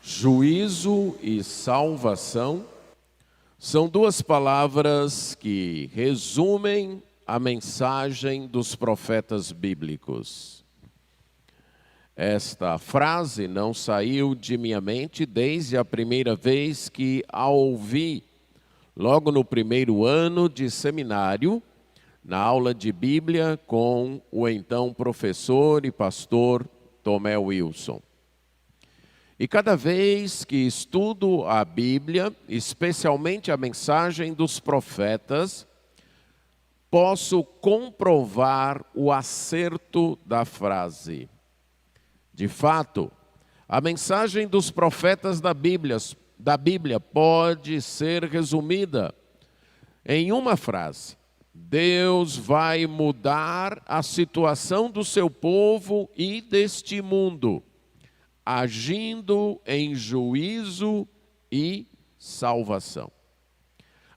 Juízo e salvação são duas palavras que resumem a mensagem dos profetas bíblicos. Esta frase não saiu de minha mente desde a primeira vez que a ouvi, logo no primeiro ano de seminário, na aula de Bíblia com o então professor e pastor Tomé Wilson. E cada vez que estudo a Bíblia, especialmente a mensagem dos profetas, posso comprovar o acerto da frase. De fato, a mensagem dos profetas da Bíblia pode ser resumida em uma frase: Deus vai mudar a situação do seu povo e deste mundo, agindo em juízo e salvação.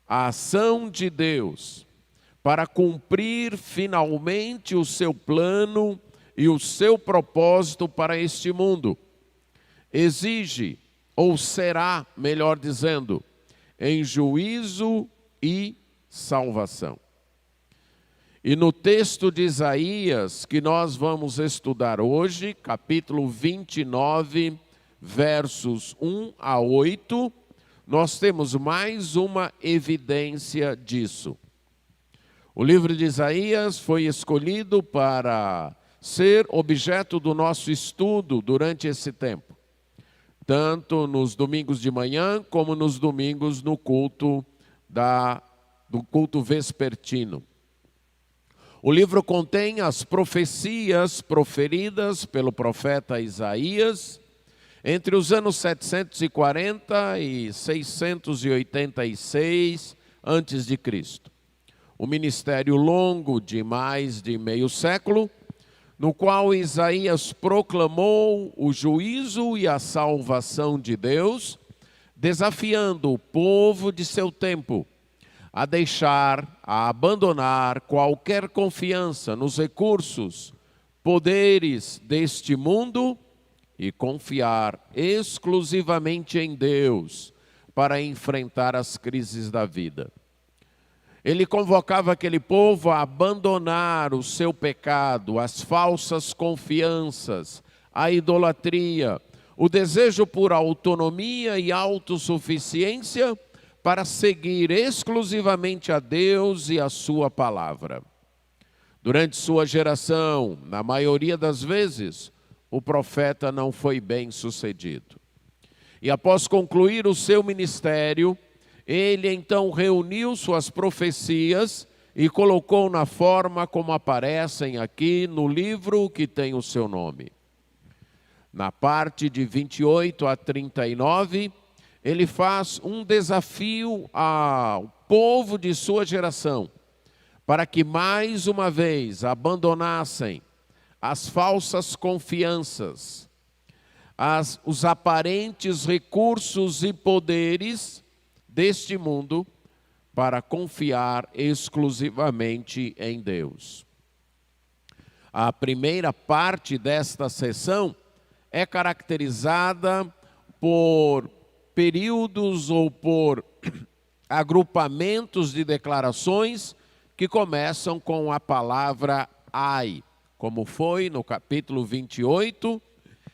A ação de Deus para cumprir finalmente o seu plano e o seu propósito para este mundo exige, ou será, melhor dizendo, em juízo e salvação. E no texto de Isaías, que nós vamos estudar hoje, capítulo 29, versos 1 a 8, nós temos mais uma evidência disso. O livro de Isaías foi escolhido para ser objeto do nosso estudo durante esse tempo, tanto nos domingos de manhã, como nos domingos no culto do culto vespertino. O livro contém as profecias proferidas pelo profeta Isaías entre os anos 740 e 686 a.C. O ministério longo de mais de meio século, no qual Isaías proclamou o juízo e a salvação de Deus, desafiando o povo de seu tempo a abandonar qualquer confiança nos recursos, poderes deste mundo e confiar exclusivamente em Deus para enfrentar as crises da vida. Ele convocava aquele povo a abandonar o seu pecado, as falsas confianças, a idolatria, o desejo por autonomia e autossuficiência, para seguir exclusivamente a Deus e a sua palavra. Durante sua geração, na maioria das vezes, o profeta não foi bem sucedido. E após concluir o seu ministério, ele então reuniu suas profecias e colocou na forma como aparecem aqui no livro que tem o seu nome. Na parte de 28 a 39, ele faz um desafio ao povo de sua geração, para que mais uma vez abandonassem as falsas confianças, os aparentes recursos e poderes deste mundo, para confiar exclusivamente em Deus. A primeira parte desta sessão é caracterizada por períodos ou por agrupamentos de declarações que começam com a palavra ai, como foi no capítulo 28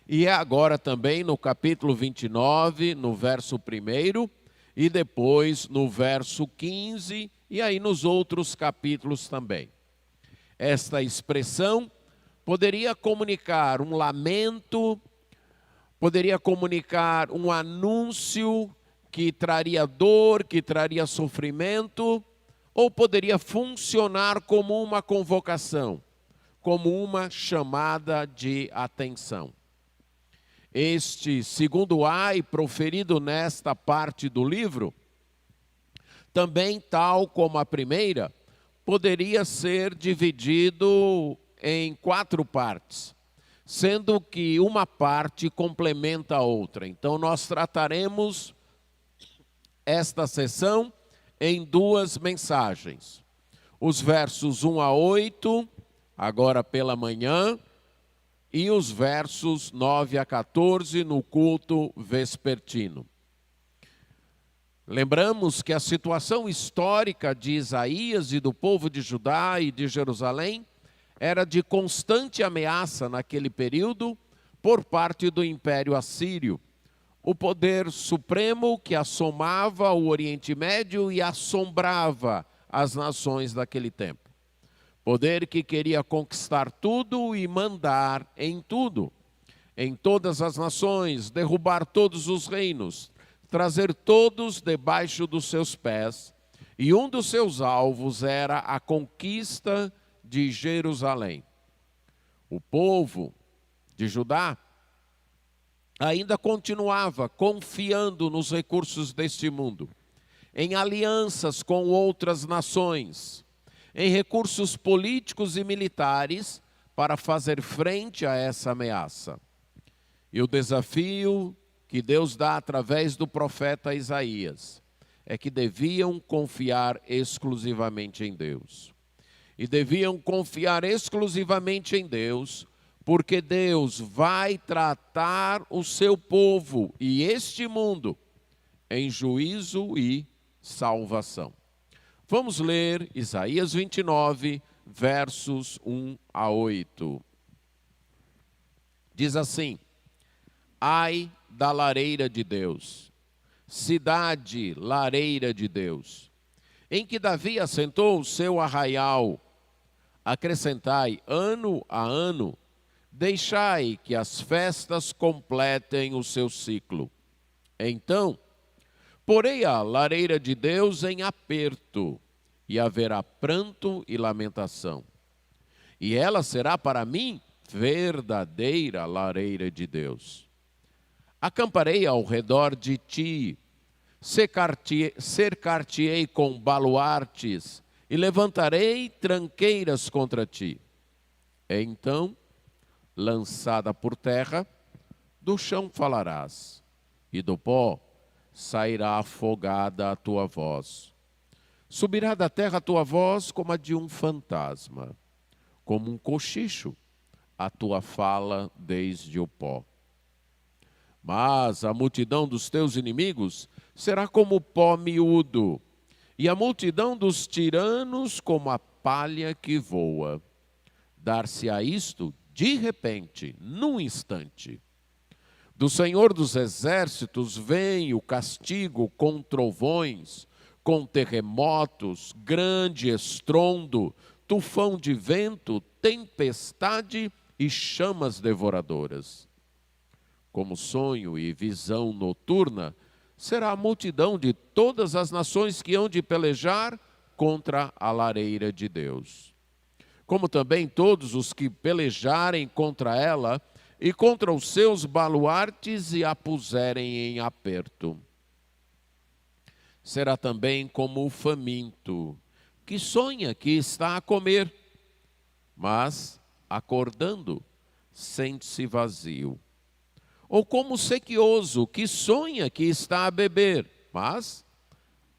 e é agora também no capítulo 29, no verso 1 e depois no verso 15 e aí nos outros capítulos também. Esta expressão poderia comunicar um lamento, poderia comunicar um anúncio que traria dor, que traria sofrimento, ou poderia funcionar como uma convocação, como uma chamada de atenção. Este segundo ai, proferido nesta parte do livro, também, tal como a primeira, poderia ser dividido em 4 partes. Sendo que uma parte complementa a outra. Então, nós trataremos esta sessão em 2 mensagens. Os versos 1 a 8, agora pela manhã, e os versos 9 a 14 no culto vespertino. Lembramos que a situação histórica de Isaías e do povo de Judá e de Jerusalém era de constante ameaça naquele período por parte do Império Assírio, o poder supremo que assomava o Oriente Médio e assombrava as nações daquele tempo. Poder que queria conquistar tudo e mandar em tudo, em todas as nações, derrubar todos os reinos, trazer todos debaixo dos seus pés, e um dos seus alvos era a conquista de Jerusalém. O povo de Judá ainda continuava confiando nos recursos deste mundo, em alianças com outras nações, em recursos políticos e militares para fazer frente a essa ameaça. E o desafio que Deus dá através do profeta Isaías é que deviam confiar exclusivamente em Deus. E deviam confiar exclusivamente em Deus, porque Deus vai tratar o seu povo e este mundo em juízo e salvação. Vamos ler Isaías 29, versos 1 a 8. Diz assim: ai da lareira de Deus, cidade lareira de Deus, em que Davi assentou o seu arraial. Acrescentai ano a ano, deixai que as festas completem o seu ciclo. Então, porei a lareira de Deus em aperto, e haverá pranto e lamentação. E ela será para mim verdadeira lareira de Deus. Acamparei ao redor de ti, cercar-te-ei com baluartes, e levantarei tranqueiras contra ti. Então, lançada por terra, do chão falarás, e do pó sairá afogada a tua voz. Subirá da terra a tua voz como a de um fantasma, como um cochicho, a tua fala desde o pó. Mas a multidão dos teus inimigos será como pó miúdo, e a multidão dos tiranos como a palha que voa. Dar-se-á isto de repente, num instante. Do Senhor dos Exércitos vem o castigo com trovões, com terremotos, grande estrondo, tufão de vento, tempestade e chamas devoradoras. Como sonho e visão noturna, será a multidão de todas as nações que hão de pelejar contra a lareira de Deus. Como também todos os que pelejarem contra ela e contra os seus baluartes e a puserem em aperto. Será também como o faminto, que sonha que está a comer, mas, acordando, sente-se vazio. Ou como o sequioso, que sonha que está a beber, mas,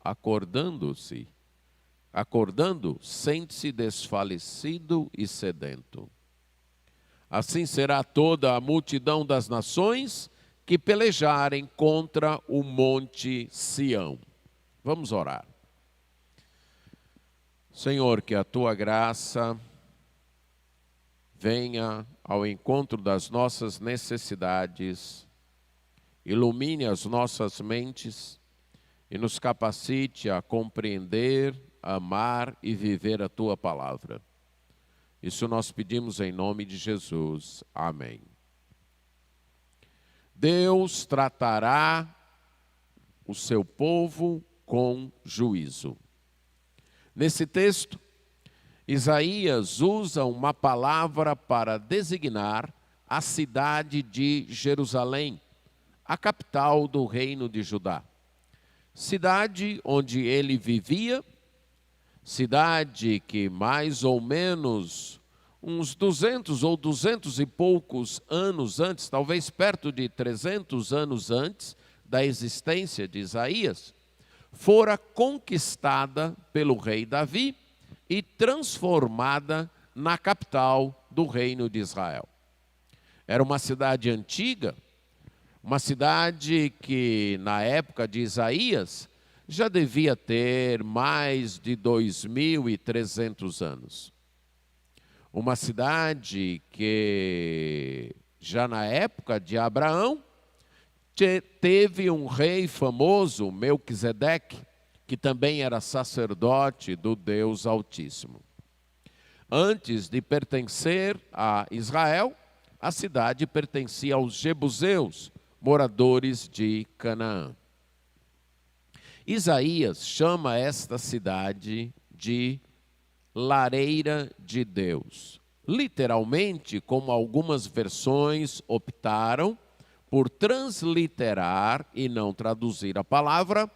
acordando, sente-se desfalecido e sedento. Assim será toda a multidão das nações que pelejarem contra o monte Sião. Vamos orar. Senhor, que a tua graça venha ao encontro das nossas necessidades, ilumine as nossas mentes e nos capacite a compreender, amar e viver a tua palavra. Isso nós pedimos em nome de Jesus. Amém. Deus tratará o seu povo com juízo. Nesse texto, Isaías usa uma palavra para designar a cidade de Jerusalém, a capital do reino de Judá. Cidade onde ele vivia, cidade que mais ou menos uns 200 ou 200 e poucos anos antes, talvez perto de 300 anos antes da existência de Isaías, fora conquistada pelo rei Davi e transformada na capital do reino de Israel. Era uma cidade antiga, uma cidade que, na época de Isaías, já devia ter mais de 2.300 anos. Uma cidade que, já na época de Abraão, teve um rei famoso, Melquisedeque, que também era sacerdote do Deus Altíssimo. Antes de pertencer a Israel, a cidade pertencia aos jebuseus, moradores de Canaã. Isaías chama esta cidade de Lareira de Deus. Literalmente, como algumas versões optaram por transliterar e não traduzir a palavra,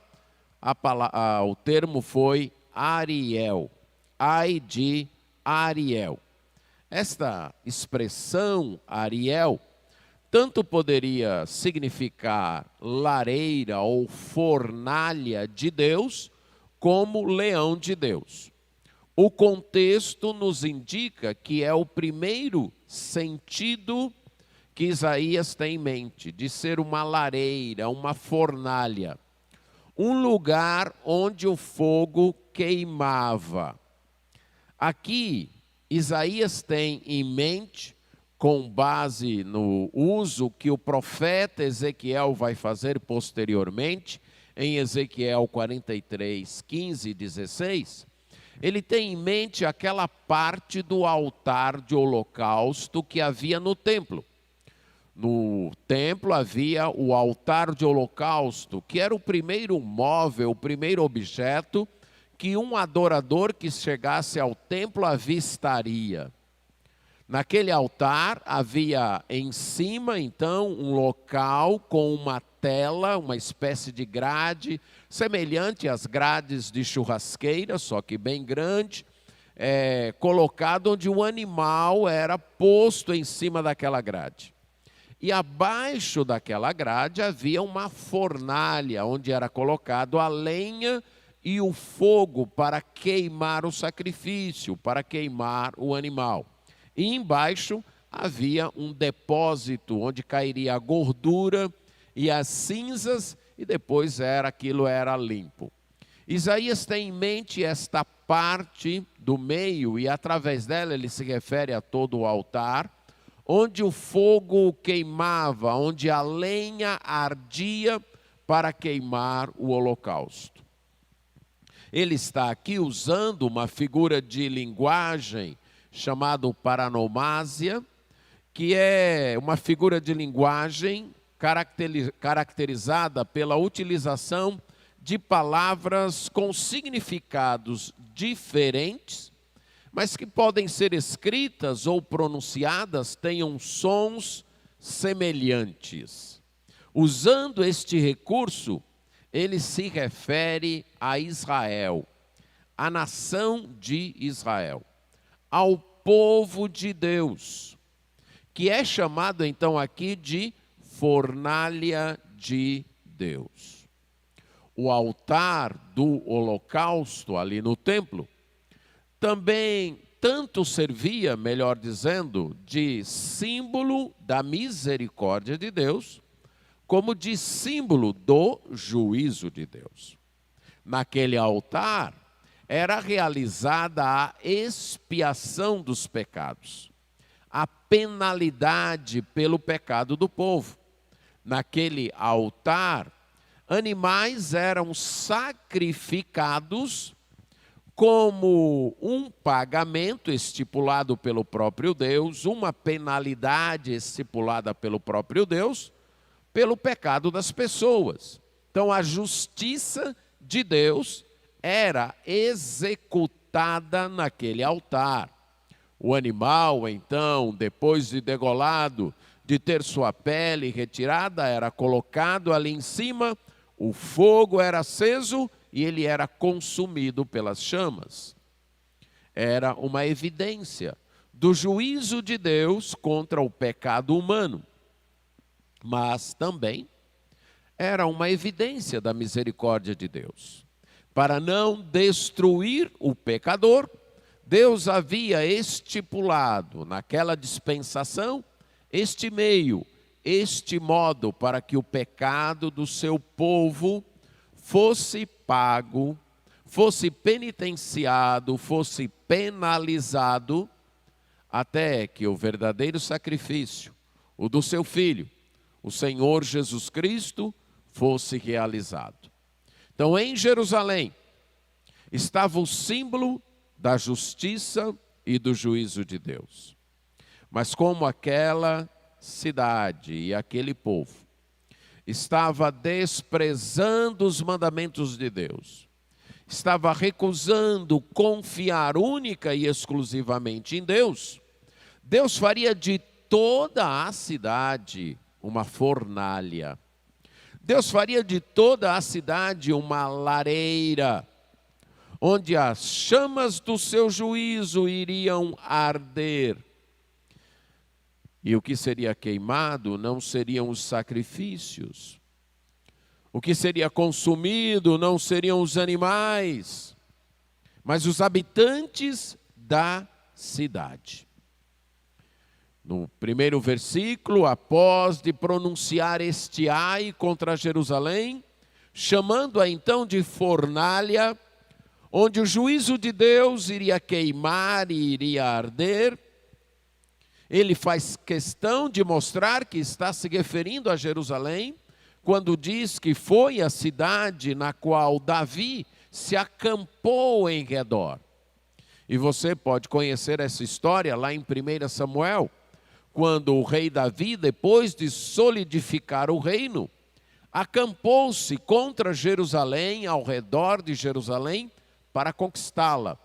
o termo foi Ariel, ai de Ariel. Esta expressão Ariel tanto poderia significar lareira ou fornalha de Deus, como leão de Deus. O contexto nos indica que é o primeiro sentido que Isaías tem em mente, de ser uma lareira, uma fornalha. Um lugar onde o fogo queimava. Aqui, Isaías tem em mente, com base no uso que o profeta Ezequiel vai fazer posteriormente, em Ezequiel 43, 15 e 16, ele tem em mente aquela parte do altar de holocausto que havia no templo. No templo havia o altar de holocausto, que era o primeiro móvel, o primeiro objeto que um adorador que chegasse ao templo avistaria. Naquele altar havia em cima, então, um local com uma tela, uma espécie de grade, semelhante às grades de churrasqueira, só que bem grande, colocado onde o animal era posto em cima daquela grade. E abaixo daquela grade havia uma fornalha, onde era colocado a lenha e o fogo para queimar o sacrifício, para queimar o animal. E embaixo havia um depósito onde cairia a gordura e as cinzas, e depois aquilo era limpo. Isaías tem em mente esta parte do meio, e através dela ele se refere a todo o altar, onde o fogo queimava, onde a lenha ardia para queimar o holocausto. Ele está aqui usando uma figura de linguagem chamada paranomásia, que é uma figura de linguagem caracterizada pela utilização de palavras com significados diferentes, mas que podem ser escritas ou pronunciadas, tenham sons semelhantes. Usando este recurso, ele se refere a Israel, a nação de Israel, ao povo de Deus, que é chamado então aqui de fornalha de Deus. O altar do holocausto ali no templo também tanto servia, melhor dizendo, de símbolo da misericórdia de Deus, como de símbolo do juízo de Deus. Naquele altar era realizada a expiação dos pecados, a penalidade pelo pecado do povo. Naquele altar, animais eram sacrificados como um pagamento estipulado pelo próprio Deus, uma penalidade estipulada pelo próprio Deus, pelo pecado das pessoas. Então, a justiça de Deus era executada naquele altar. O animal, então, depois de degolado, de ter sua pele retirada, era colocado ali em cima, o fogo era aceso e ele era consumido pelas chamas. Era uma evidência do juízo de Deus contra o pecado humano, mas também era uma evidência da misericórdia de Deus. Para não destruir o pecador, Deus havia estipulado naquela dispensação este meio, este modo, para que o pecado do seu povo fosse pago, fosse penitenciado, fosse penalizado, até que o verdadeiro sacrifício, o do seu Filho, o Senhor Jesus Cristo, fosse realizado. Então, em Jerusalém, estava o símbolo da justiça e do juízo de Deus. Mas como aquela cidade e aquele povo estava desprezando os mandamentos de Deus, estava recusando confiar única e exclusivamente em Deus, Deus faria de toda a cidade uma fornalha. Deus faria de toda a cidade uma lareira, onde as chamas do seu juízo iriam arder. E o que seria queimado não seriam os sacrifícios. O que seria consumido não seriam os animais, mas os habitantes da cidade. No primeiro versículo, após de pronunciar este ai contra Jerusalém, chamando-a então de fornalha, onde o juízo de Deus iria queimar e iria arder, ele faz questão de mostrar que está se referindo a Jerusalém, quando diz que foi a cidade na qual Davi se acampou em redor. E você pode conhecer essa história lá em 1 Samuel, quando o rei Davi, depois de solidificar o reino, acampou-se contra Jerusalém, ao redor de Jerusalém, para conquistá-la,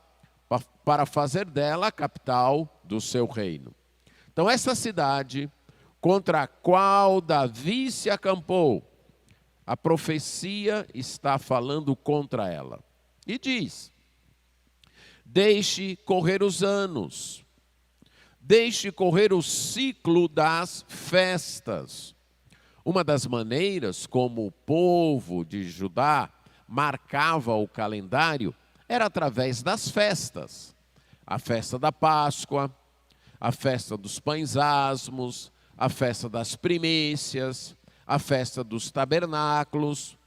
para fazer dela a capital do seu reino. Então essa cidade contra a qual Davi se acampou, a profecia está falando contra ela. E diz: deixe correr os anos, deixe correr o ciclo das festas. Uma das maneiras como o povo de Judá marcava o calendário era através das festas. A festa da Páscoa, a festa dos pães asmos, a festa das primícias, a festa dos tabernáculos.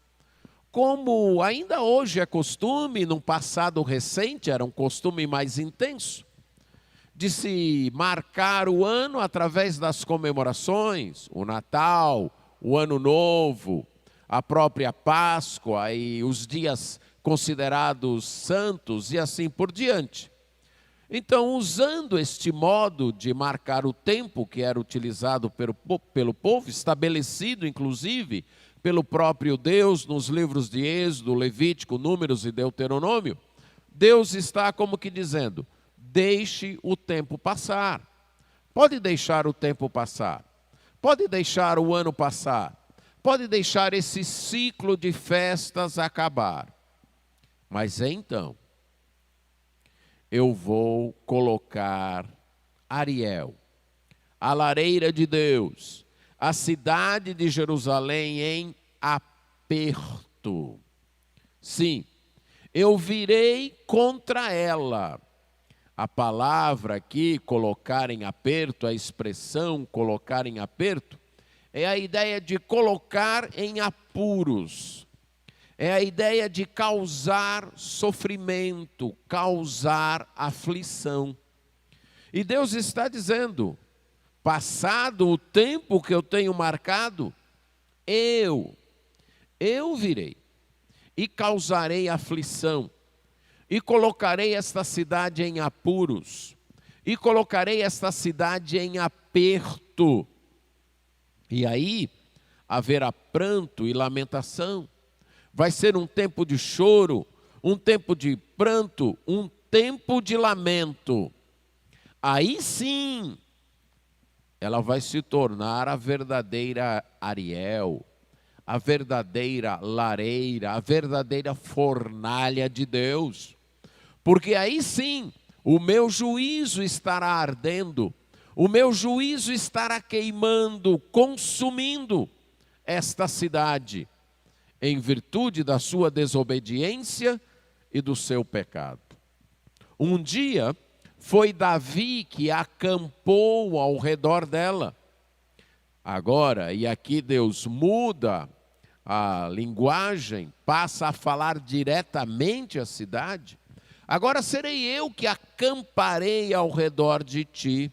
Como ainda hoje é costume, num passado recente era um costume mais intenso, de se marcar o ano através das comemorações, o Natal, o Ano Novo, a própria Páscoa e os dias considerados santos e assim por diante. Então, usando este modo de marcar o tempo que era utilizado pelo povo, estabelecido inclusive pelo próprio Deus nos livros de Êxodo, Levítico, Números e Deuteronômio, Deus está como que dizendo: deixe o tempo passar. Pode deixar o tempo passar. Pode deixar o ano passar. Pode deixar esse ciclo de festas acabar. Mas então, eu vou colocar Ariel, a lareira de Deus, a cidade de Jerusalém em aperto. Sim, eu virei contra ela. A palavra aqui, colocar em aperto, a expressão colocar em aperto, é a ideia de colocar em apuros. É a ideia de causar sofrimento, causar aflição. E Deus está dizendo: passado o tempo que eu tenho marcado, eu virei e causarei aflição, e colocarei esta cidade em apuros, e colocarei esta cidade em aperto. E aí haverá pranto e lamentação. Vai ser um tempo de choro, um tempo de pranto, um tempo de lamento. Aí sim, ela vai se tornar a verdadeira Ariel, a verdadeira lareira, a verdadeira fornalha de Deus. Porque aí sim, o meu juízo estará ardendo, o meu juízo estará queimando, consumindo esta cidade, em virtude da sua desobediência e do seu pecado. Um dia foi Davi que acampou ao redor dela. Agora, e aqui Deus muda a linguagem, passa a falar diretamente à cidade. Agora serei eu que acamparei ao redor de ti.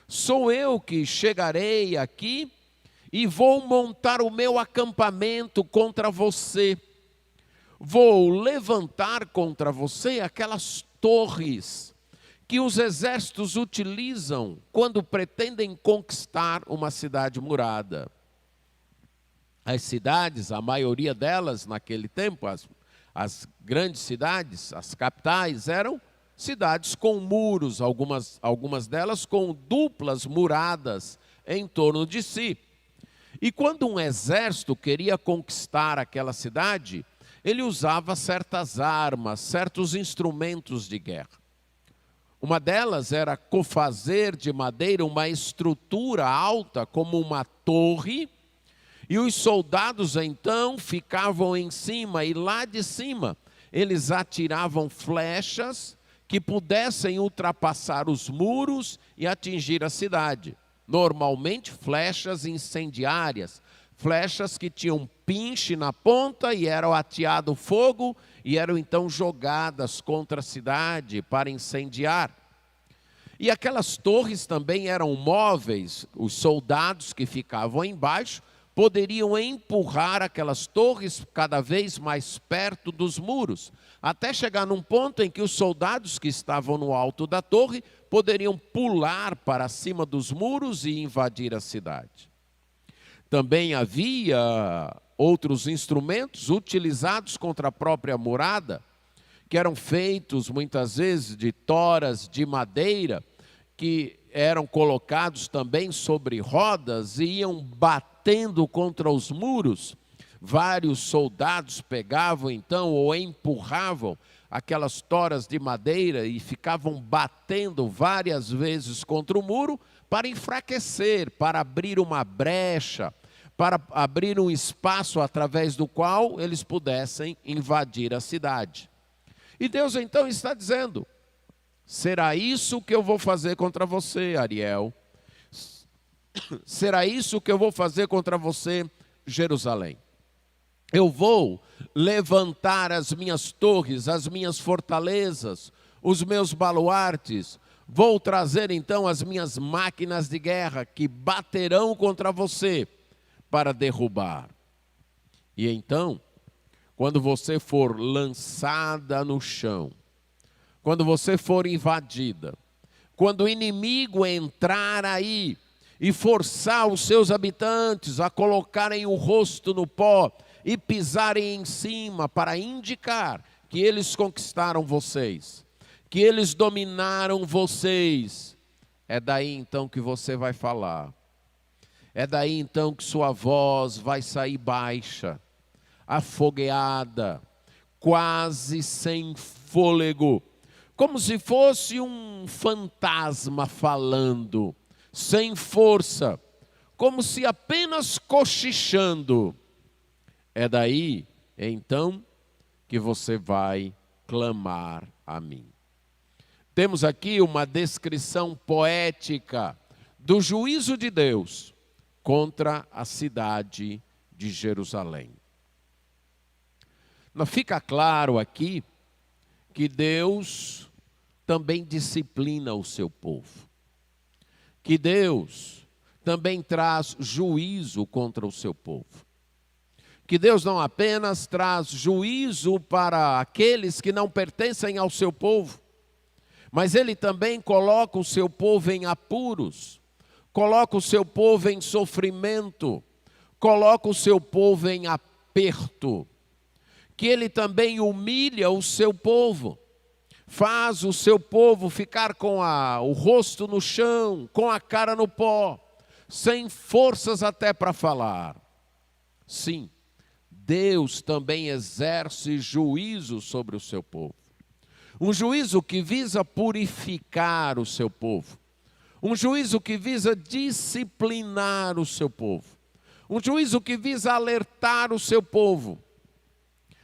Sou eu que chegarei aqui e vou montar o meu acampamento contra você. Vou levantar contra você aquelas torres que os exércitos utilizam quando pretendem conquistar uma cidade murada. As cidades, a maioria delas naquele tempo, as grandes cidades, as capitais, eram cidades com muros, algumas delas com duplas muradas em torno de si. E quando um exército queria conquistar aquela cidade, ele usava certas armas, certos instrumentos de guerra. Uma delas era cofazer de madeira uma estrutura alta como uma torre, e os soldados então ficavam em cima, e lá de cima eles atiravam flechas que pudessem ultrapassar os muros e atingir a cidade. Normalmente flechas incendiárias, flechas que tinham pinche na ponta e eram ateado fogo e eram então jogadas contra a cidade para incendiar. E aquelas torres também eram móveis, os soldados que ficavam embaixo poderiam empurrar aquelas torres cada vez mais perto dos muros, até chegar num ponto em que os soldados que estavam no alto da torre poderiam pular para cima dos muros e invadir a cidade. Também havia outros instrumentos utilizados contra a própria murada, que eram feitos muitas vezes de toras de madeira, que eram colocados também sobre rodas e iam batendo contra os muros. Vários soldados pegavam então ou empurravam aquelas toras de madeira e ficavam batendo várias vezes contra o muro para enfraquecer, para abrir uma brecha, para abrir um espaço através do qual eles pudessem invadir a cidade. E Deus então está dizendo: será isso que eu vou fazer contra você, Ariel? Será isso que eu vou fazer contra você, Jerusalém? Eu vou levantar as minhas torres, as minhas fortalezas, os meus baluartes. Vou trazer então as minhas máquinas de guerra que baterão contra você para derrubar. E então, quando você for lançada no chão, quando você for invadida, quando o inimigo entrar aí e forçar os seus habitantes a colocarem o rosto no pó e pisarem em cima para indicar que eles conquistaram vocês, que eles dominaram vocês, é daí então que você vai falar. É daí então que sua voz vai sair baixa, afogueada, quase sem fôlego, como se fosse um fantasma falando, sem força, como se apenas cochichando. É daí, então, que você vai clamar a mim. Temos aqui uma descrição poética do juízo de Deus contra a cidade de Jerusalém. Não fica claro aqui que Deus também disciplina o seu povo, que Deus também traz juízo contra o seu povo, que Deus não apenas traz juízo para aqueles que não pertencem ao seu povo, mas Ele também coloca o seu povo em apuros, coloca o seu povo em sofrimento, coloca o seu povo em aperto, que Ele também humilha o seu povo, faz o seu povo ficar com o rosto no chão, com a cara no pó, sem forças até para falar. Sim, Deus também exerce juízo sobre o seu povo. Um juízo que visa purificar o seu povo. Um juízo que visa disciplinar o seu povo. Um juízo que visa alertar o seu povo.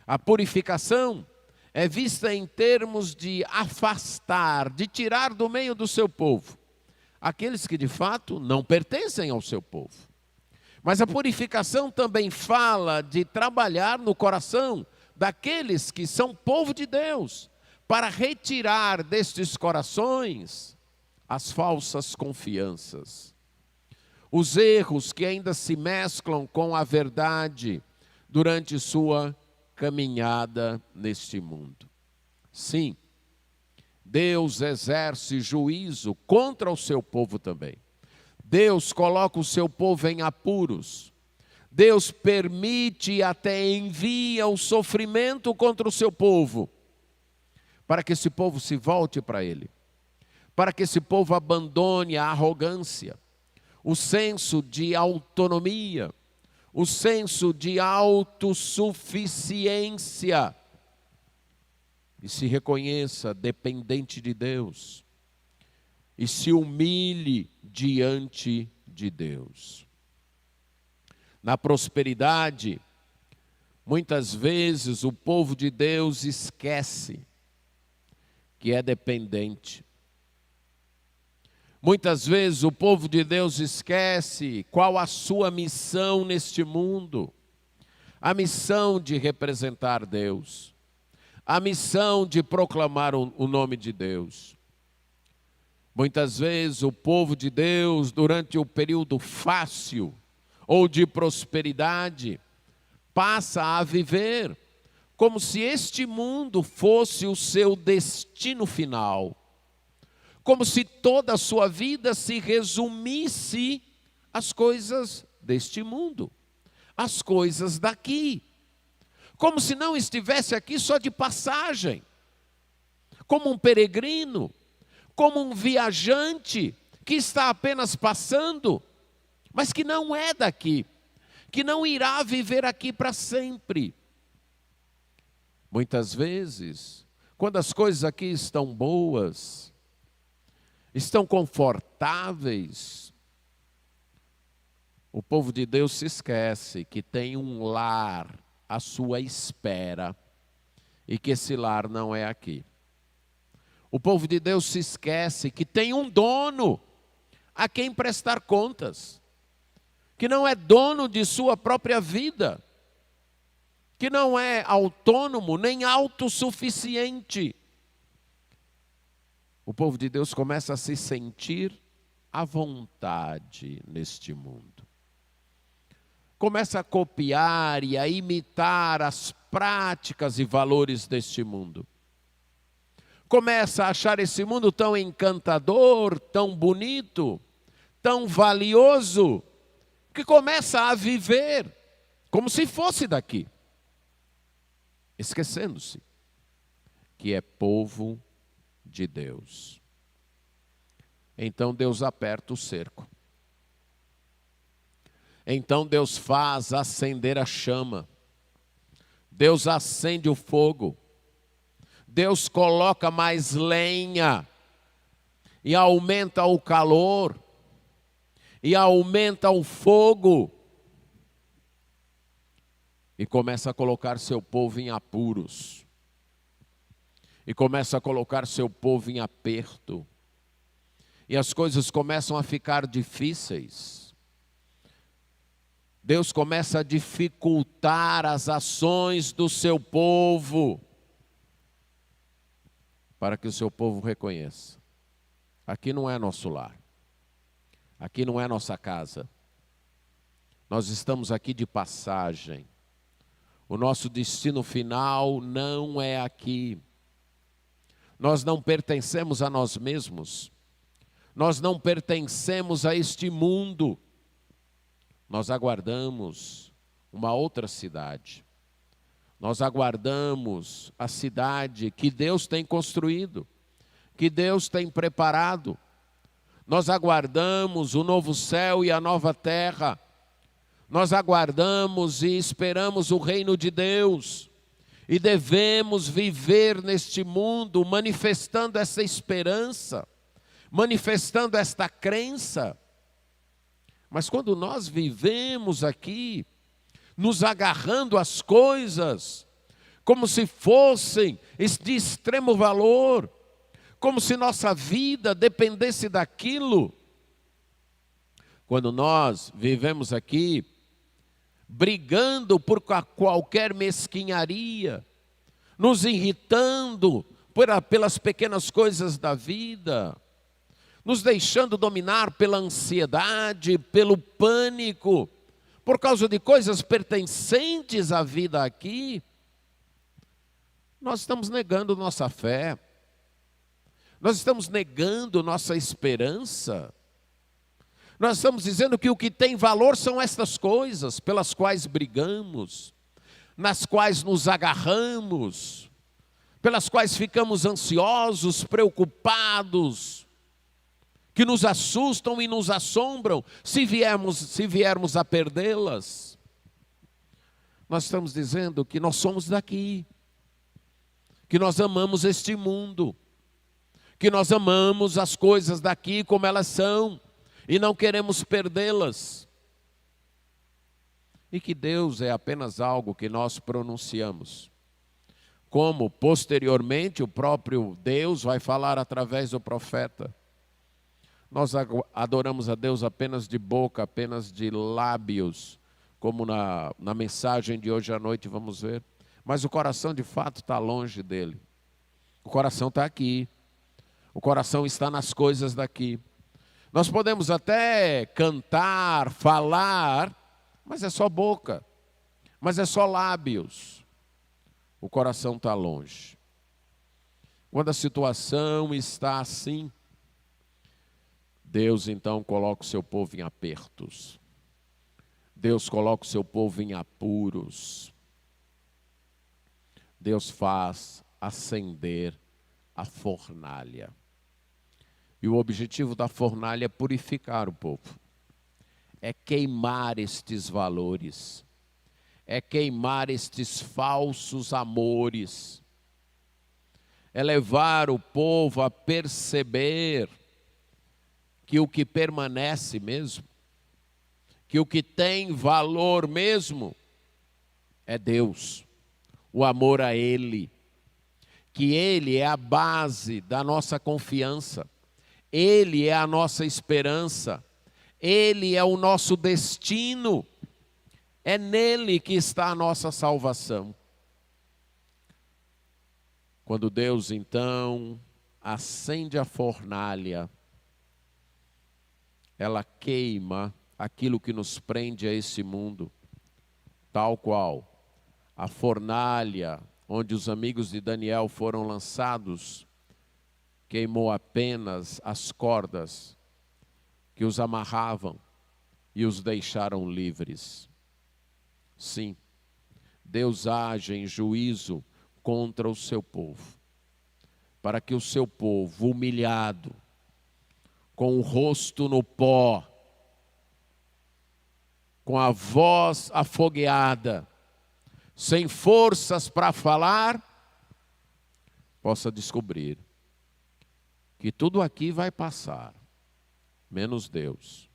A purificação é vista em termos de afastar, de tirar do meio do seu povo aqueles que de fato não pertencem ao seu povo. Mas a purificação também fala de trabalhar no coração daqueles que são povo de Deus, para retirar destes corações as falsas confianças, os erros que ainda se mesclam com a verdade durante sua caminhada neste mundo. Sim, Deus exerce juízo contra o seu povo também. Deus coloca o seu povo em apuros. Deus permite e até envia o sofrimento contra o seu povo, para que esse povo se volte para Ele, para que esse povo abandone a arrogância, o senso de autonomia, o senso de autossuficiência, e se reconheça dependente de Deus, e se humilhe diante de Deus. Na prosperidade, muitas vezes o povo de Deus esquece que é dependente. Muitas vezes o povo de Deus esquece qual a sua missão neste mundo. A missão de representar Deus. A missão de proclamar o nome de Deus. Muitas vezes o povo de Deus, durante o período fácil ou de prosperidade, passa a viver como se este mundo fosse o seu destino final. Como se toda a sua vida se resumisse às coisas deste mundo, às coisas daqui. Como se não estivesse aqui só de passagem, como um peregrino, como um viajante que está apenas passando, mas que não é daqui, que não irá viver aqui para sempre. Muitas vezes, quando as coisas aqui estão boas, estão confortáveis, o povo de Deus se esquece que tem um lar à sua espera e que esse lar não é aqui. O povo de Deus se esquece que tem um dono a quem prestar contas, que não é dono de sua própria vida, que não é autônomo nem autossuficiente. O povo de Deus começa a se sentir à vontade neste mundo. Começa a copiar e a imitar as práticas e valores deste mundo. Começa a achar esse mundo tão encantador, tão bonito, tão valioso, que começa a viver como se fosse daqui, esquecendo-se que é povo de Deus. Então Deus aperta o cerco. Então Deus faz acender a chama. Deus acende o fogo. Deus coloca mais lenha e aumenta o calor e aumenta o fogo e começa a colocar seu povo em apuros e começa a colocar seu povo em aperto e as coisas começam a ficar difíceis. Deus começa a dificultar as ações do seu povo, para que o seu povo reconheça: aqui não é nosso lar, aqui não é nossa casa, nós estamos aqui de passagem, o nosso destino final não é aqui, nós não pertencemos a nós mesmos, nós não pertencemos a este mundo, nós aguardamos uma outra cidade. Nós aguardamos a cidade que Deus tem construído, que Deus tem preparado. Nós aguardamos o novo céu e a nova terra. Nós aguardamos e esperamos o reino de Deus. E devemos viver neste mundo manifestando essa esperança, manifestando esta crença. Mas quando nós vivemos aqui, nos agarrando às coisas, como se fossem de extremo valor, como se nossa vida dependesse daquilo, quando nós vivemos aqui brigando por qualquer mesquinharia, nos irritando pelas pequenas coisas da vida, nos deixando dominar pela ansiedade, pelo pânico, por causa de coisas pertencentes à vida aqui, nós estamos negando nossa fé, nós estamos negando nossa esperança, nós estamos dizendo que o que tem valor são estas coisas pelas quais brigamos, nas quais nos agarramos, pelas quais ficamos ansiosos, preocupados, que nos assustam e nos assombram se viermos a perdê-las. Nós estamos dizendo que nós somos daqui, que nós amamos este mundo, que nós amamos as coisas daqui como elas são e não queremos perdê-las. E que Deus é apenas algo que nós pronunciamos. Como posteriormente o próprio Deus vai falar através do profeta. Nós adoramos a Deus apenas de boca, apenas de lábios, como na mensagem de hoje à noite vamos ver. Mas o coração de fato está longe dele. O coração está aqui. O coração está nas coisas daqui. Nós podemos até cantar, falar, mas é só boca, mas é só lábios. O coração está longe. Quando a situação está assim, Deus então coloca o seu povo em apertos. Deus coloca o seu povo em apuros. Deus faz acender a fornalha. E o objetivo da fornalha é purificar o povo. É queimar estes valores. É queimar estes falsos amores. É levar o povo a perceber que o que permanece mesmo, que o que tem valor mesmo, é Deus. O amor a Ele. Que Ele é a base da nossa confiança. Ele é a nossa esperança. Ele é o nosso destino. É nele que está a nossa salvação. Quando Deus então acende a fornalha, ela queima aquilo que nos prende a esse mundo, tal qual a fornalha onde os amigos de Daniel foram lançados, queimou apenas as cordas que os amarravam e os deixaram livres. Sim, Deus age em juízo contra o seu povo, para que o seu povo humilhado, com o rosto no pó, com a voz afogueada, sem forças para falar, possa descobrir que tudo aqui vai passar, menos Deus,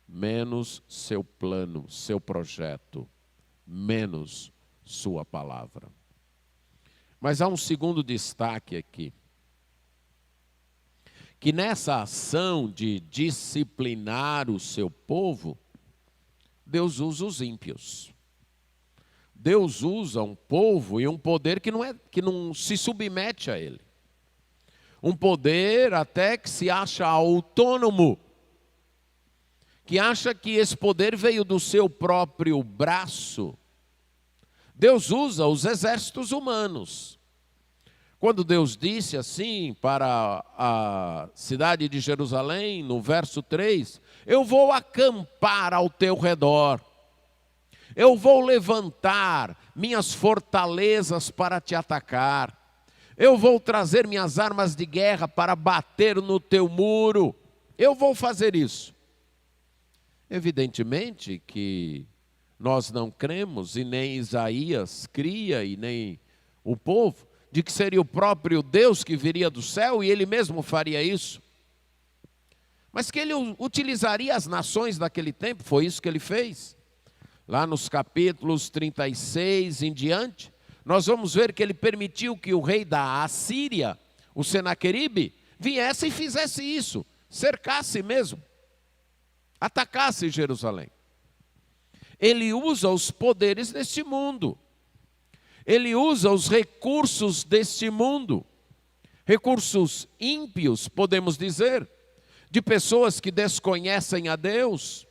menos seu plano, seu projeto, menos sua palavra. Mas há um segundo destaque aqui, que nessa ação de disciplinar o seu povo, Deus usa os ímpios. Deus usa um povo e um poder que não se submete a ele. Um poder até que se acha autônomo, que acha que esse poder veio do seu próprio braço. Deus usa os exércitos humanos. Quando Deus disse assim para a cidade de Jerusalém, no verso 3, eu vou acampar ao teu redor. Eu vou levantar minhas fortalezas para te atacar. Eu vou trazer minhas armas de guerra para bater no teu muro. Eu vou fazer isso. Evidentemente que nós não cremos, e nem Isaías cria, e nem o povo, de que seria o próprio Deus que viria do céu e Ele mesmo faria isso. Mas que Ele utilizaria as nações daquele tempo, foi isso que Ele fez. Lá nos capítulos 36 em diante, nós vamos ver que Ele permitiu que o rei da Assíria, o Senaqueribe, viesse e fizesse isso, cercasse mesmo. atacasse Jerusalém. Ele usa os poderes deste mundo. Ele usa os recursos deste mundo. Recursos ímpios, podemos dizer, de pessoas que desconhecem a Deus,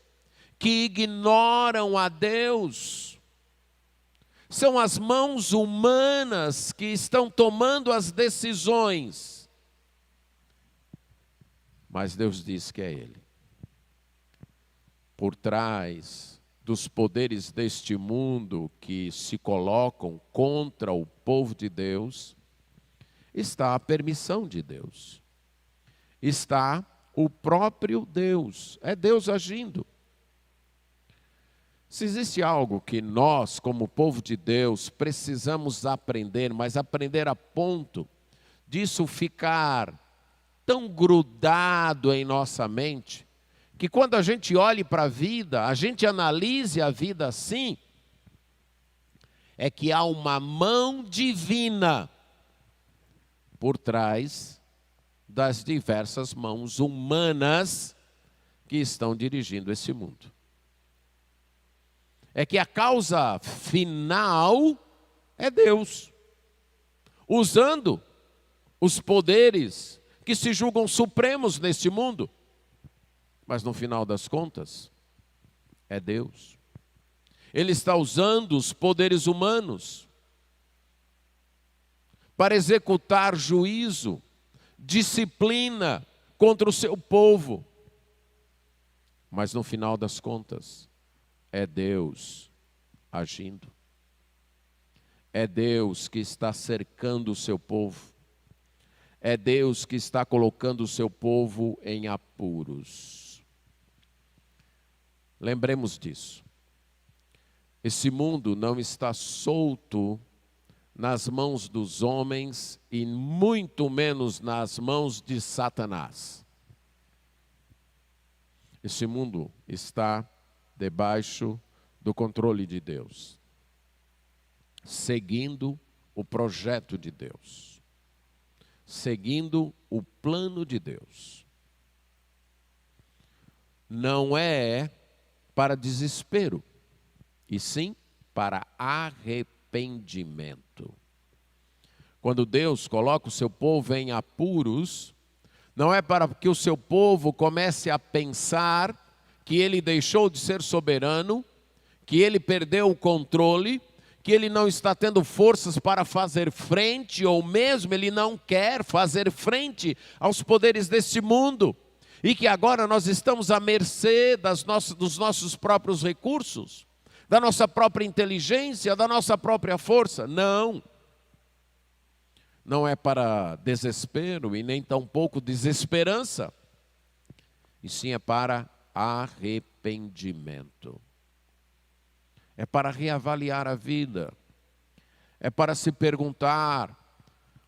que ignoram a Deus. São as mãos humanas que estão tomando as decisões. Mas Deus diz que é Ele. Por trás dos poderes deste mundo que se colocam contra o povo de Deus, está a permissão de Deus. Está o próprio Deus. É Deus agindo. Se existe algo que nós, como povo de Deus, precisamos aprender, mas aprender a ponto disso ficar tão grudado em nossa mente, que quando a gente olhe para a vida, a gente analise a vida assim, é que há uma mão divina por trás das diversas mãos humanas que estão dirigindo esse mundo. É que a causa final é Deus, usando os poderes que se julgam supremos neste mundo. Mas no final das contas, é Deus. Ele está usando os poderes humanos para executar juízo, disciplina contra o seu povo. Mas no final das contas, é Deus agindo. É Deus que está cercando o seu povo. É Deus que está colocando o seu povo em apuros. Lembremos disso. Esse mundo não está solto nas mãos dos homens e muito menos nas mãos de Satanás. Esse mundo está debaixo do controle de Deus, seguindo o projeto de Deus, seguindo o plano de Deus. Não é para desespero, e sim para arrependimento. Quando Deus coloca o seu povo em apuros, não é para que o seu povo comece a pensar que ele deixou de ser soberano, que ele perdeu o controle, que ele não está tendo forças para fazer frente, ou mesmo ele não quer fazer frente aos poderes deste mundo, e que agora nós estamos à mercê dos nossos próprios recursos, da nossa própria inteligência, da nossa própria força. Não. Não é para desespero e nem tampouco desesperança, e sim é para arrependimento. É para reavaliar a vida. É para se perguntar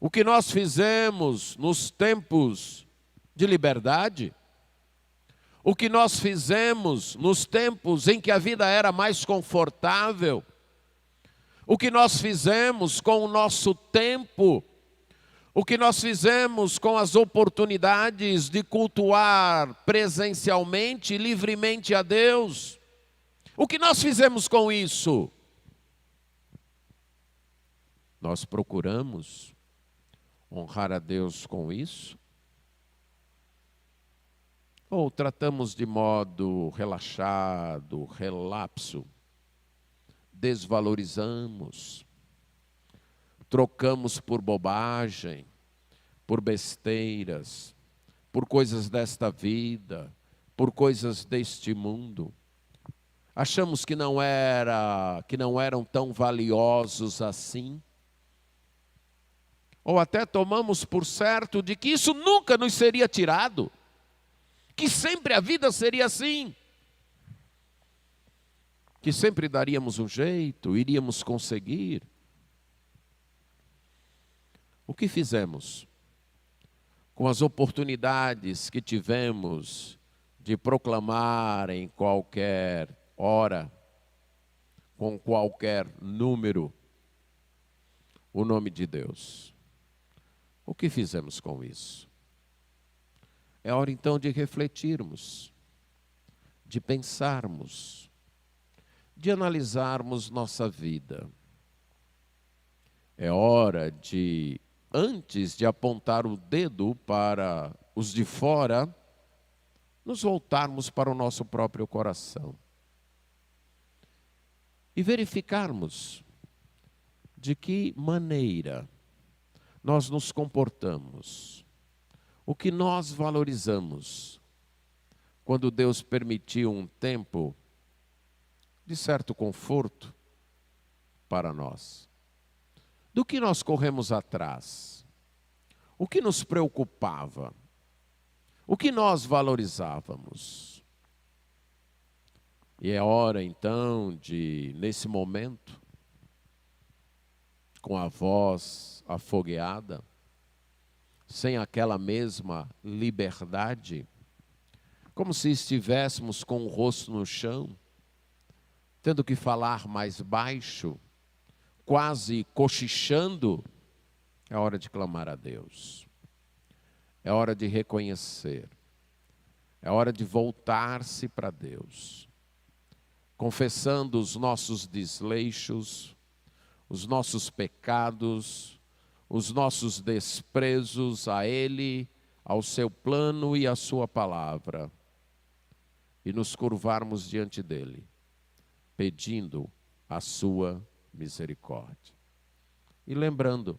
o que nós fizemos nos tempos de liberdade, o que nós fizemos nos tempos em que a vida era mais confortável, o que nós fizemos com o nosso tempo, o que nós fizemos com as oportunidades de cultuar presencialmente e livremente a Deus. O que nós fizemos com isso? Nós procuramos honrar a Deus com isso? Ou tratamos de modo relaxado, relapso, desvalorizamos, trocamos por bobagem, por besteiras, por coisas desta vida, por coisas deste mundo. Achamos que não eram tão valiosos assim. Ou até tomamos por certo de que isso nunca nos seria tirado, que sempre a vida seria assim, que sempre daríamos um jeito, iríamos conseguir. O que fizemos com as oportunidades que tivemos de proclamar em qualquer hora, com qualquer número, o nome de Deus? O que fizemos com isso? É hora então de refletirmos. de pensarmos, de analisarmos nossa vida. É hora de, antes de apontar o dedo para os de fora, nos voltarmos para o nosso próprio coração e verificarmos de que maneira nós nos comportamos, o que nós valorizamos, quando Deus permitiu um tempo de certo conforto para nós. Do que nós corremos atrás? O que nos preocupava? O que nós valorizávamos? E é hora então de, nesse momento, com a voz afogueada, sem aquela mesma liberdade, como se estivéssemos com o rosto no chão, tendo que falar mais baixo, quase cochichando, é hora de clamar a Deus. É hora de reconhecer. É hora de voltar-se para Deus, confessando os nossos desleixos, os nossos pecados, os nossos desprezos a Ele, ao seu plano e à sua palavra, e nos curvarmos diante dEle, pedindo a sua misericórdia. E lembrando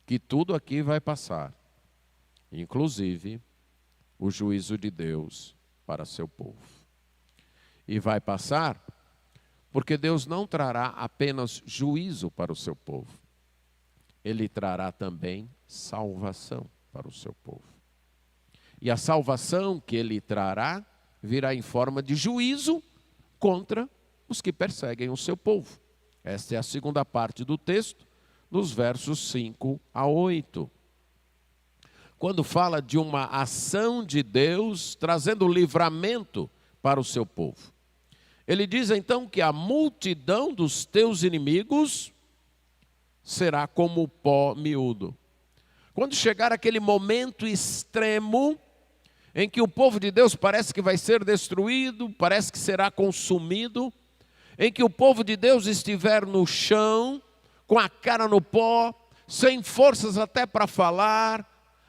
que tudo aqui vai passar, inclusive o juízo de Deus para seu povo. E vai passar porque Deus não trará apenas juízo para o seu povo. Ele trará também salvação para o seu povo. E a salvação que Ele trará virá em forma de juízo contra os que perseguem o seu povo. Esta é a segunda parte do texto, nos versos 5 a 8. Quando fala de uma ação de Deus trazendo livramento para o seu povo. Ele diz então que a multidão dos teus inimigos será como pó miúdo. Quando chegar aquele momento extremo em que o povo de Deus parece que vai ser destruído, parece que será consumido, em que o povo de Deus estiver no chão, com a cara no pó, sem forças até para falar,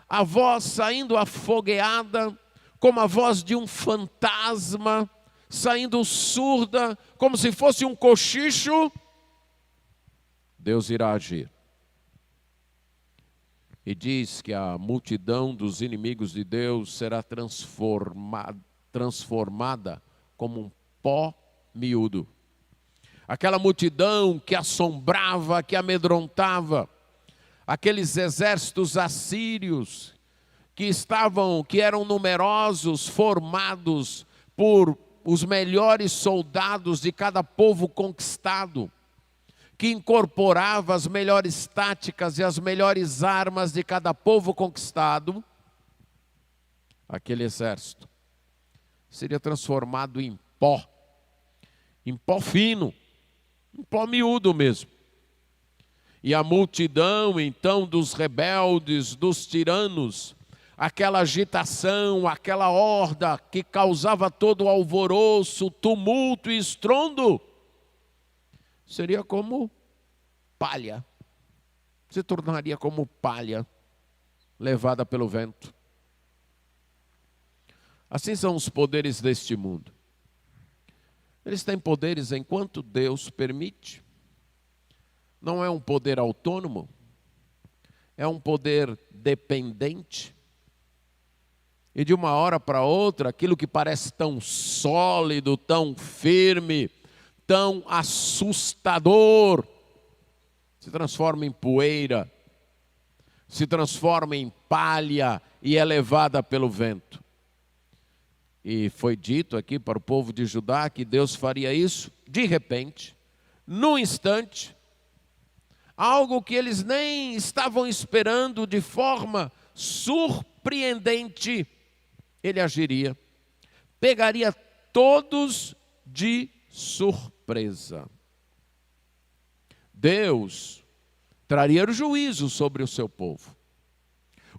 a voz saindo afogueada, como a voz de um fantasma, saindo surda, como se fosse um cochicho, Deus irá agir. E diz que a multidão dos inimigos de Deus será transformada como um pó miúdo. Aquela multidão que assombrava, que amedrontava, aqueles exércitos assírios que eram numerosos, formados por os melhores soldados de cada povo conquistado, que incorporava as melhores táticas e as melhores armas de cada povo conquistado, aquele exército seria transformado em pó fino, em pó miúdo mesmo. E a multidão então dos rebeldes, dos tiranos, aquela agitação, aquela horda que causava todo o alvoroço, tumulto e estrondo, seria como palha, se tornaria como palha levada pelo vento. Assim são os poderes deste mundo. Eles têm poderes enquanto Deus permite. Não é um poder autônomo, é um poder dependente. E de uma hora para outra, aquilo que parece tão sólido, tão firme, tão assustador, se transforma em poeira, se transforma em palha e é levada pelo vento. E foi dito aqui para o povo de Judá que Deus faria isso de repente, num instante, algo que eles nem estavam esperando, de forma surpreendente, Ele agiria, pegaria todos de surpresa. Deus traria o juízo sobre o seu povo.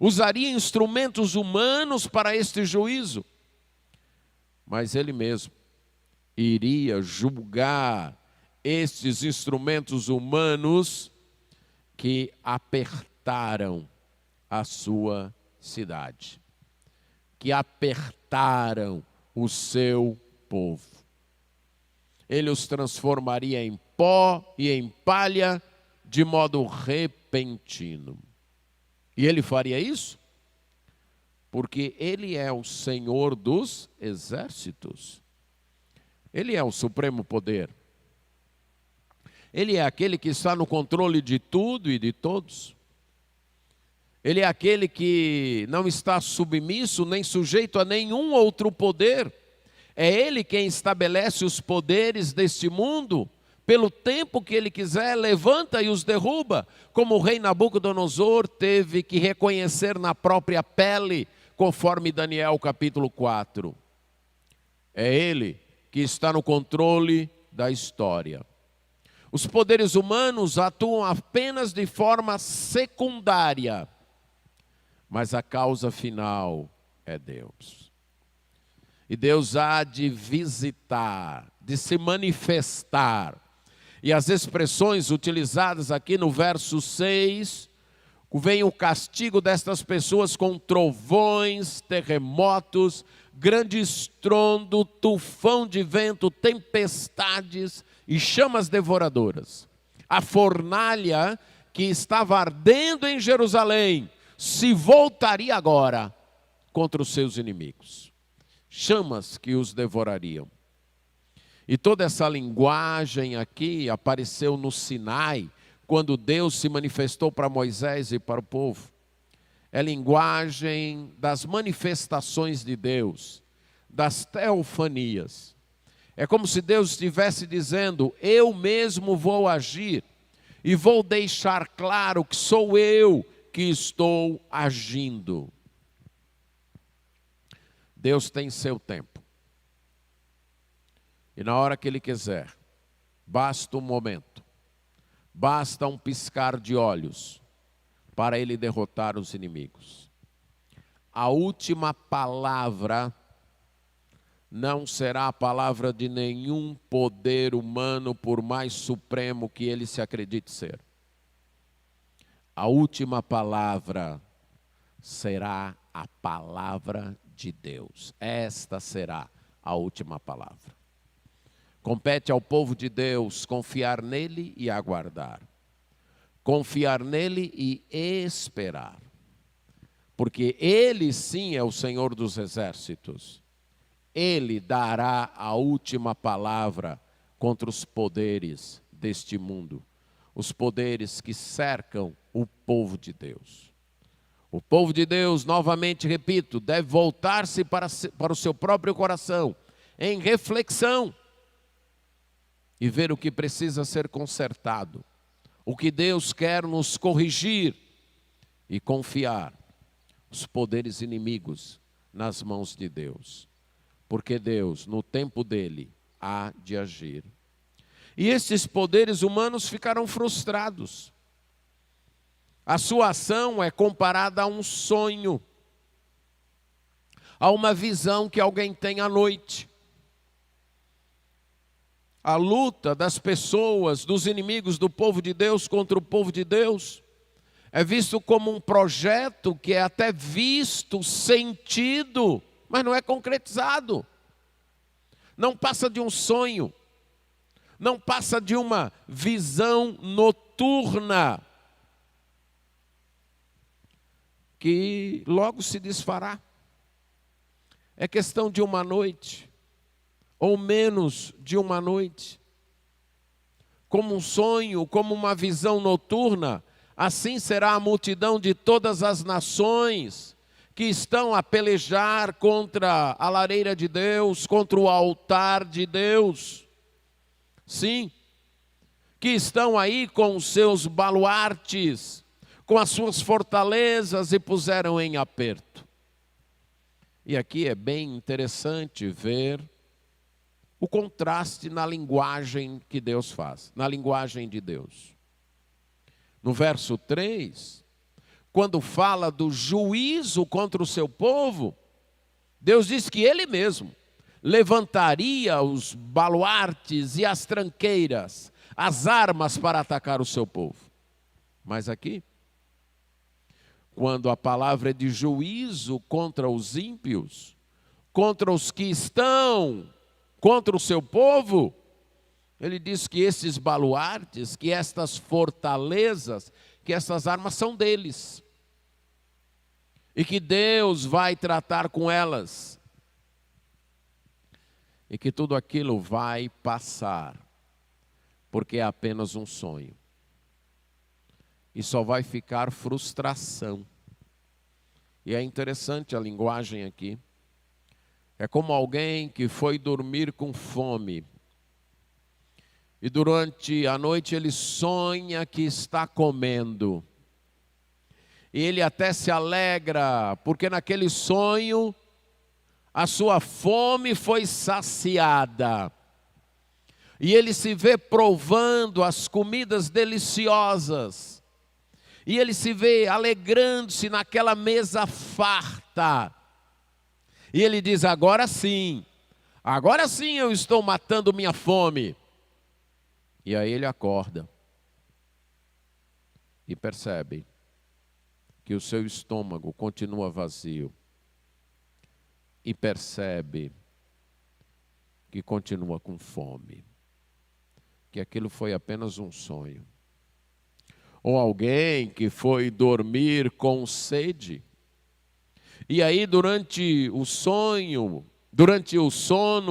Usaria instrumentos humanos para este juízo. mas ele mesmo iria julgar estes instrumentos humanos que apertaram a sua cidade, que apertaram o seu povo. Ele os transformaria em pó e em palha de modo repentino. E ele faria isso porque ele é o Senhor dos exércitos. Ele é o supremo poder. Ele é aquele que está no controle de tudo e de todos. Ele é aquele que não está submisso nem sujeito a nenhum outro poder. É Ele quem estabelece os poderes deste mundo. Pelo tempo que Ele quiser, levanta e os derruba. Como o rei Nabucodonosor teve que reconhecer na própria pele, conforme Daniel capítulo 4. É Ele que está no controle da história. Os poderes humanos atuam apenas de forma secundária, mas a causa final é Deus. E Deus há de visitar, de se manifestar. E as expressões utilizadas aqui no verso 6, vem o castigo destas pessoas com trovões, terremotos, grande estrondo, tufão de vento, tempestades e chamas devoradoras. A fornalha que estava ardendo em Jerusalém se voltaria agora contra os seus inimigos. Chamas que os devorariam. E toda essa linguagem aqui apareceu no Sinai, quando Deus se manifestou para Moisés e para o povo. É linguagem das manifestações de Deus, das teofanias. É como se Deus estivesse dizendo: eu mesmo vou agir e vou deixar claro que sou eu que estou agindo. Deus tem seu tempo. E na hora que Ele quiser, basta um momento, basta um piscar de olhos para Ele derrotar os inimigos. A última palavra não será a palavra de nenhum poder humano, por mais supremo que ele se acredite ser. A última palavra será a palavra de Deus. Esta será a última palavra. Compete ao povo de Deus confiar nele e aguardar. Confiar nele e esperar. Porque ele sim é o Senhor dos exércitos. Ele dará a última palavra contra os poderes deste mundo. Os poderes que cercam o povo de Deus. O povo de Deus, novamente repito, deve voltar-se para o seu próprio coração, em reflexão, e ver o que precisa ser consertado, o que Deus quer nos corrigir, e confiar os poderes inimigos nas mãos de Deus. Porque Deus, no tempo dele, há de agir. E esses poderes humanos ficaram frustrados. A sua ação é comparada a um sonho, a uma visão que alguém tem à noite. A luta das pessoas, dos inimigos do povo de Deus contra o povo de Deus, é visto como um projeto que é até visto, sentido, mas não é concretizado. Não passa de um sonho, não passa de uma visão noturna, que logo se desfará. É questão de uma noite, ou menos de uma noite. Como um sonho, como uma visão noturna, assim será a multidão de todas as nações que estão a pelejar contra a lareira de Deus, contra o altar de Deus. Sim, que estão aí com os seus baluartes, com as suas fortalezas, e puseram em aperto. E aqui é bem interessante ver o contraste na linguagem que Deus faz, na linguagem de Deus. No verso 3, quando fala do juízo contra o seu povo, Deus diz que Ele mesmo levantaria os baluartes e as tranqueiras, as armas para atacar o seu povo. Mas aqui, quando a palavra é de juízo contra os ímpios, contra os que estão contra o seu povo, ele diz que esses baluartes, que estas fortalezas, que essas armas são deles. E que Deus vai tratar com elas. E que tudo aquilo vai passar, porque é apenas um sonho. E só vai ficar frustração. E é interessante a linguagem aqui. É como alguém que foi dormir com fome. E durante a noite ele sonha que está comendo. E ele até se alegra, porque naquele sonho a sua fome foi saciada. E ele se vê provando as comidas deliciosas. E ele se vê alegrando-se naquela mesa farta. E ele diz, agora sim eu estou matando minha fome. E aí ele acorda e percebe que o seu estômago continua vazio. E percebe que continua com fome. Que aquilo foi apenas um sonho. Ou alguém que foi dormir com sede. E aí durante o sono,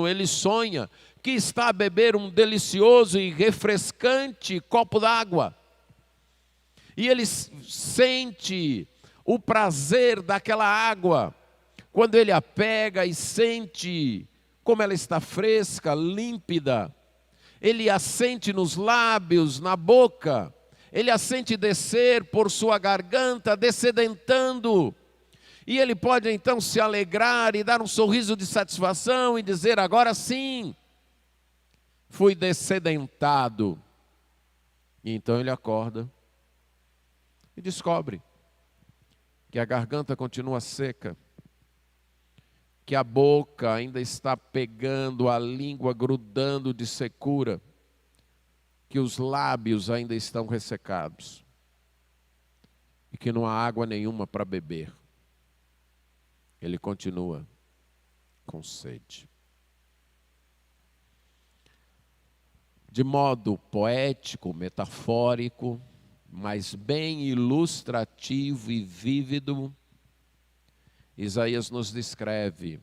ele sonha que está a beber um delicioso e refrescante copo d'água. E ele sente o prazer daquela água. Quando ele a pega e sente como ela está fresca, límpida. Ele a sente nos lábios, na boca. Ele a sente descer por sua garganta, descedentando. E ele pode então se alegrar e dar um sorriso de satisfação e dizer, agora sim, fui descedentado. E então ele acorda e descobre que a garganta continua seca, que a boca ainda está pegando, a língua grudando de secura, que os lábios ainda estão ressecados e que não há água nenhuma para beber. Ele continua com sede. De modo poético, metafórico, mas bem ilustrativo e vívido, Isaías nos descreve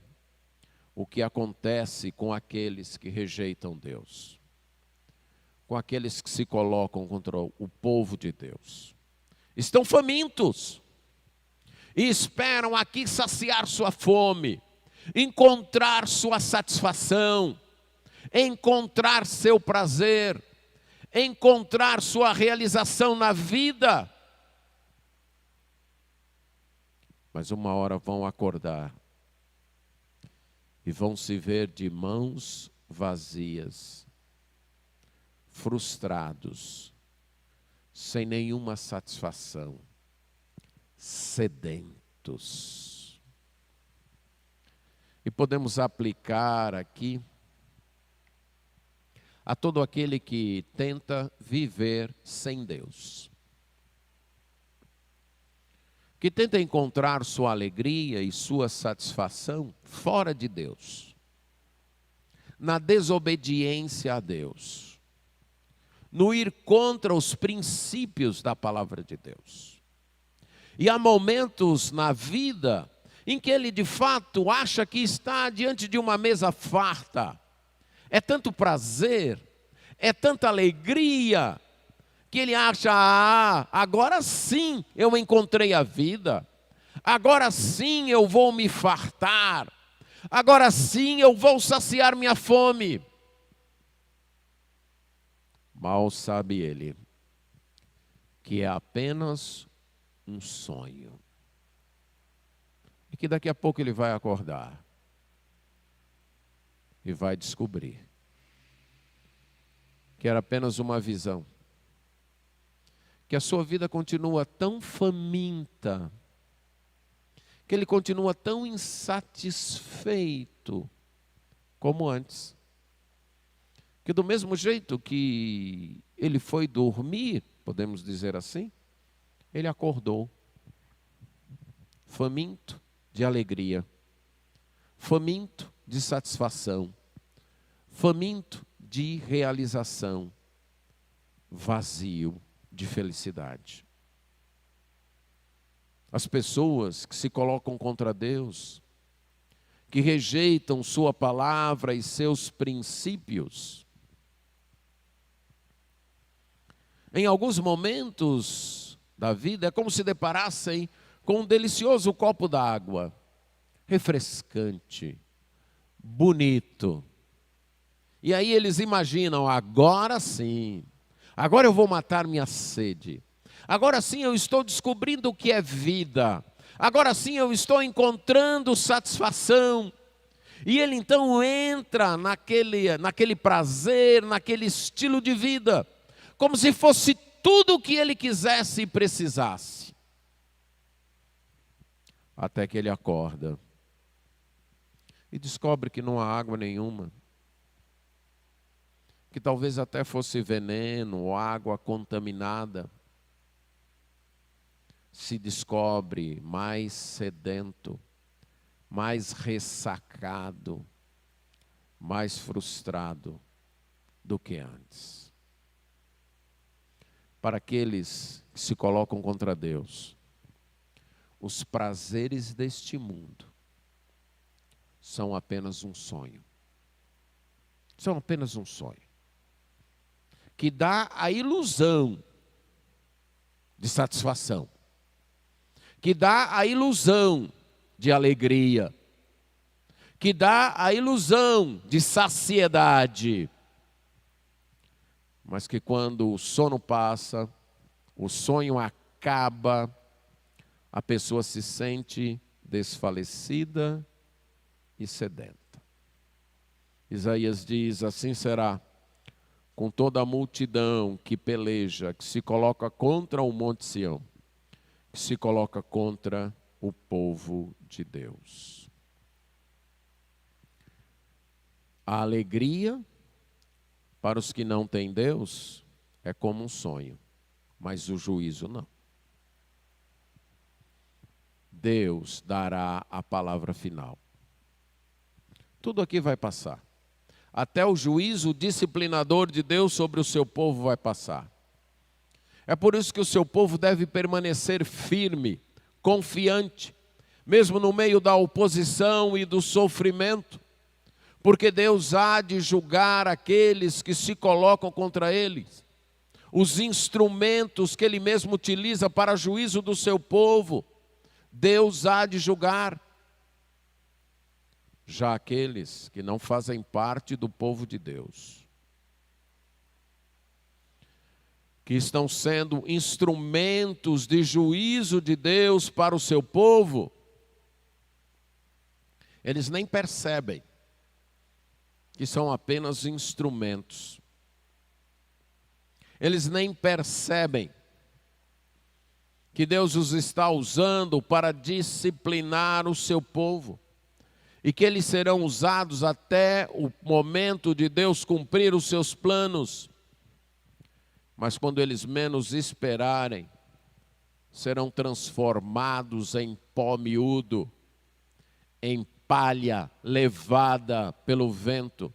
o que acontece com aqueles que rejeitam Deus, com aqueles que se colocam contra o povo de Deus. Estão famintos e esperam aqui saciar sua fome, encontrar sua satisfação, encontrar seu prazer, encontrar sua realização na vida. Mas uma hora vão acordar e vão se ver de mãos vazias, frustrados, sem nenhuma satisfação, sedentos. E podemos aplicar aqui a todo aquele que tenta viver sem Deus, que tenta encontrar sua alegria e sua satisfação fora de Deus, na desobediência a Deus, no ir contra os princípios da palavra de Deus. E há momentos na vida em que ele de fato acha que está diante de uma mesa farta. É tanto prazer, é tanta alegria, que ele acha, agora sim eu encontrei a vida, agora sim eu vou me fartar, agora sim eu vou saciar minha fome. Mal sabe ele que é apenas um sonho. E que daqui a pouco ele vai acordar e vai descobrir que era apenas uma visão. Que a sua vida continua tão faminta, que ele continua tão insatisfeito como antes. Que do mesmo jeito que ele foi dormir, podemos dizer assim, ele acordou, faminto de alegria, faminto de satisfação, faminto de realização, vazio de felicidade. As pessoas que se colocam contra Deus, que rejeitam sua palavra e seus princípios, em alguns momentos da vida é como se deparassem com um delicioso copo d'água, refrescante, bonito. E aí eles imaginam, agora sim, agora eu vou matar minha sede. Agora sim eu estou descobrindo o que é vida. Agora sim eu estou encontrando satisfação. E ele então entra naquele prazer, naquele estilo de vida, como se fosse tudo o que ele quisesse e precisasse. Até que ele acorda e descobre que não há água nenhuma, que talvez até fosse veneno ou água contaminada. Se descobre mais sedento, mais ressacado, mais frustrado do que antes. Para aqueles que se colocam contra Deus, os prazeres deste mundo são apenas um sonho. São apenas um sonho. Que dá a ilusão de satisfação. Que dá a ilusão de alegria. Que dá a ilusão de saciedade. Mas que quando o sono passa, o sonho acaba, a pessoa se sente desfalecida e sedenta. Isaías diz, assim será com toda a multidão que peleja, que se coloca contra o Monte Sião, que se coloca contra o povo de Deus. A alegria para os que não têm Deus é como um sonho, mas o juízo não. Deus dará a palavra final. Tudo aqui vai passar. Até o juízo disciplinador de Deus sobre o seu povo vai passar. É por isso que o seu povo deve permanecer firme, confiante, mesmo no meio da oposição e do sofrimento, porque Deus há de julgar aqueles que se colocam contra eles. Os instrumentos que Ele mesmo utiliza para juízo do seu povo, Deus há de julgar. Já aqueles que não fazem parte do povo de Deus, que estão sendo instrumentos de juízo de Deus para o seu povo, eles nem percebem que são apenas instrumentos. Eles nem percebem que Deus os está usando para disciplinar o seu povo. E que eles serão usados até o momento de Deus cumprir os seus planos. Mas quando eles menos esperarem, serão transformados em pó miúdo, em palha levada pelo vento.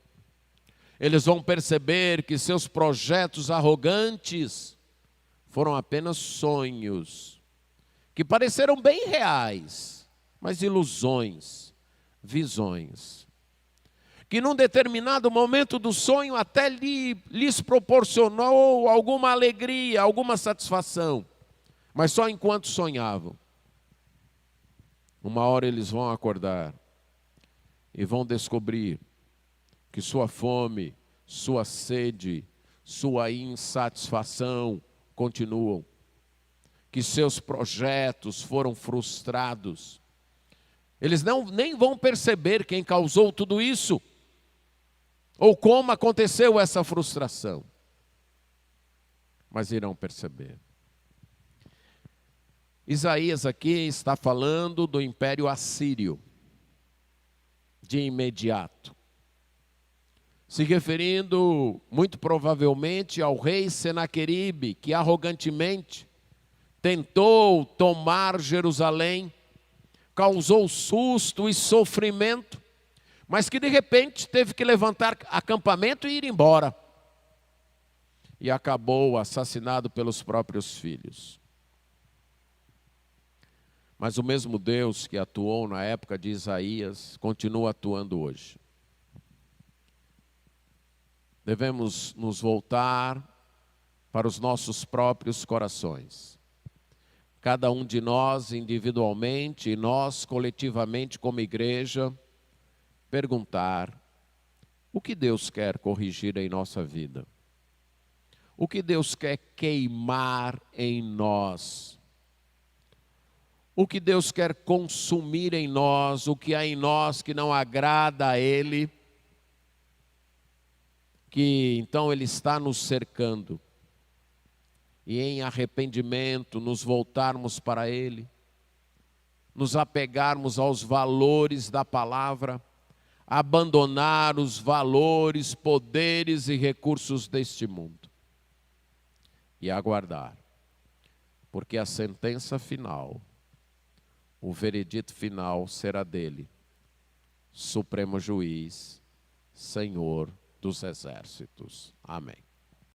Eles vão perceber que seus projetos arrogantes foram apenas sonhos, que pareceram bem reais, mas ilusões, visões, que num determinado momento do sonho até lhes proporcionou alguma alegria, alguma satisfação, mas só enquanto sonhavam. Uma hora eles vão acordar e vão descobrir que sua fome, sua sede, sua insatisfação continuam, que seus projetos foram frustrados. Eles nem vão perceber quem causou tudo isso, ou como aconteceu essa frustração, mas irão perceber. Isaías aqui está falando do Império Assírio, de imediato. se referindo muito provavelmente ao rei Senaqueribe, que arrogantemente tentou tomar Jerusalém, causou susto e sofrimento, mas que de repente teve que levantar acampamento e ir embora. E acabou assassinado pelos próprios filhos. Mas o mesmo Deus que atuou na época de Isaías, continua atuando hoje. Devemos nos voltar para os nossos próprios corações. Cada um de nós individualmente e nós coletivamente como igreja, perguntar: o que Deus quer corrigir em nossa vida? O que Deus quer queimar em nós? O que Deus quer consumir em nós? O que há em nós que não agrada a Ele? Que então Ele está nos cercando. E em arrependimento nos voltarmos para Ele, nos apegarmos aos valores da palavra, abandonar os valores, poderes e recursos deste mundo. E aguardar, porque a sentença final, o veredito final será dele, Supremo Juiz, Senhor dos Exércitos. Amém.